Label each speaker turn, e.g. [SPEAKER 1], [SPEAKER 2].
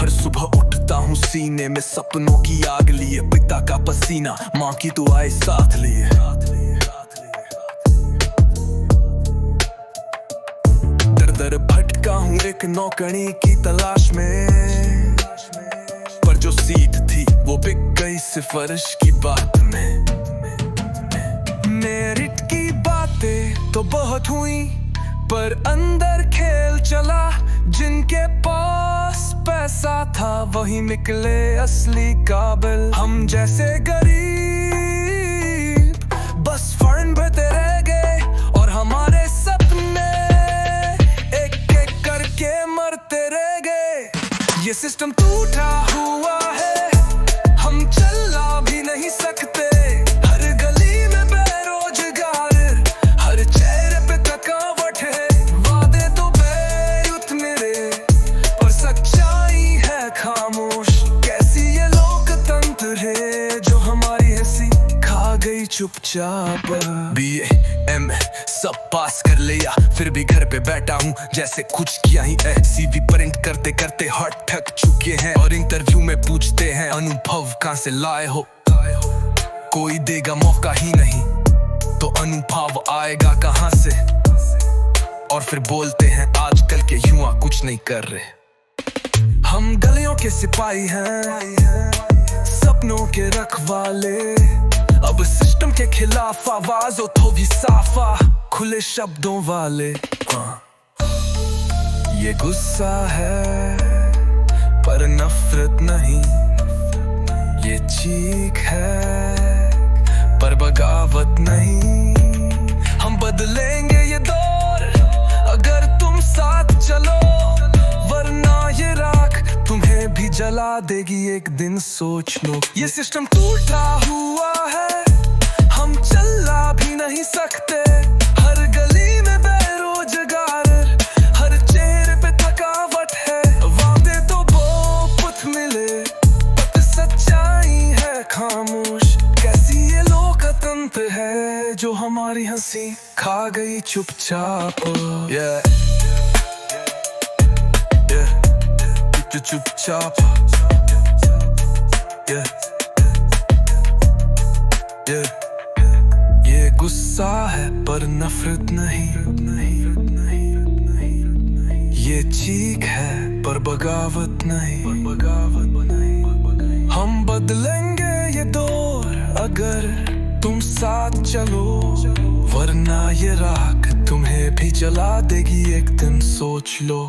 [SPEAKER 1] हर सुबह उठता हूँ सीने में सपनों की आग लिए, पिता का पसीना, माँ की दुआएं साथ लिए। दर दर भटका हूँ एक नौकरी की तलाश में, पर जो सीट थी वो बिक गई सिफारिश की बात में। मेरिट की बातें तो बहुत हुई, पर अंदर खेल चला। जिनके पास पैसा था वही निकले असली काबिल। हम जैसे गरीब बस फॉर्म भरते रह गए, और हमारे सपने एक एक करके मरते रह गए। ये सिस्टम टूटा हुआ है, हम चलना भी नहीं सकते। हर गली में बेरोजगार, हर चेहरे पे थकावट है। वादे तो बेरुत मेरे, पर सच्चाई है खामोश। कैसी ये लोकतंत्र है जो हमारी हंसी खा गई चुपचाप। BA MA सब पास कर लिया, फिर भी घर पे बैठा हूँ जैसे कुछ किया ही है। CV प्रिंट करते करते हाथ थक चुके हैं, और इंटरव्यू में पूछते हैं अनुभव कहाँ से लाए हो। कोई देगा मौका ही नहीं तो अनुभव आएगा कहाँ से। और फिर बोलते हैं आजकल के युवा कुछ नहीं कर रहे। हम गलियों के सिपाही हैं, सपनों के रखवाले। अब सिस्टम के खिलाफ आवाज उठो भी साफा, खुले शब्दों वाले। ये गुस्सा है पर नफरत नहीं, ये चीख है पर बगावत नहीं। हम बदलेंगे ये दौर अगर तुम साथ चलो, वरना ये राख तुम्हें भी जला देगी एक दिन, सोच लो। ये सिस्टम टूटा हुआ है, हम चलना भी नहीं सकते। हर गली में बेरोजगार, हर चेहरे पे थकावट है। वादे तो बहुत मिले, पर सच्चाई है खामोश। कैसी ये लोकतंत्र है जो हमारी हंसी खा गई चुपचाप। चुपचाप ये गुस्सा है पर नफरत नहीं, ये चीख है पर बगावत नहीं। हम बदलेंगे ये दौर अगर तुम साथ चलो, वरना ये राख तुम्हें भी जला देगी एक दिन, सोच लो।